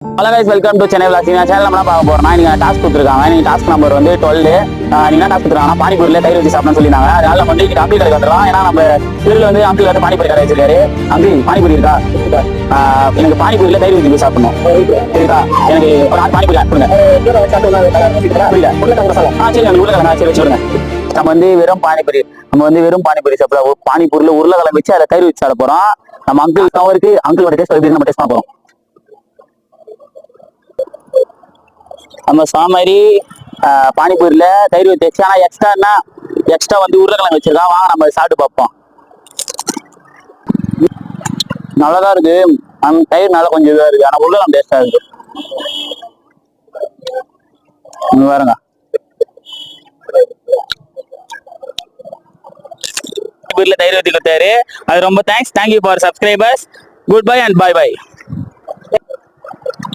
Hello guys, welcome to Chennai vlogs. இந்த channel நம்ம பார்க்க போறோம்னா நீங்க டாஸ்க் கொடுத்துருக்காங்க. நீங்க டாஸ்க் நம்பர் வந்து 12. நீங்க டாஸ்க் கொடுத்துருக்காங்க பானிபூரில தயிர் வச்சு சாப்பிடணும்னு சொல்லியிருந்தாங்க. அதனால நம்ம வந்து இன்னைக்கு அங்கிள் கடைக்கு வந்துடலாம். ஏன்னா நம்ம வீட்டில் வந்து அங்கிள் வந்து பானிபூரி கடை வச்சிருக்காரு. அங்கிள் பானிபூரி இருக்கா? எனக்கு பானிபூரில தயிர் வச்சு சாப்பிடணும் இருக்கா? எனக்கு ஒரு ஆள் பானிபூரி ஆட் பண்ணுங்க. சரி, எனக்கு உருளைக்கிழங்கு சரி வச்சு விடுங்க. நம்ம வந்து வெறும் பானிபூரி சாப்பிட பானிபூரில உருளைக்கிழங்கு வச்சு அதை தயிர் வச்சு சாப்பிட போறோம். நம்ம அங்கிளோட டேஸ்ட் எப்படி நம்ம டேஸ்ட் பண்ண போறோம். நம்ம சாமாரி பானிபூரியில தயிர் வச்சு வச்சு, ஆனா எக்ஸ்ட்ரா வந்து உருளைக்கிழங்கு வச்சிருக்கான். வாங்க நம்ம சாப்பிட்டு பார்ப்போம். நல்லாதான் இருக்கு. அந்த தயிர் நல்லா கொஞ்சம் இதா இருக்கு, ஆனா உருளைக்கிழங்கு டேஸ்டா இருக்கு. பாருங்க, பானிபூரியில தயிர் வச்சு கொடுத்தாரு. அது ரொம்ப thanks. Thank you for subscribers. Good bye and bye by.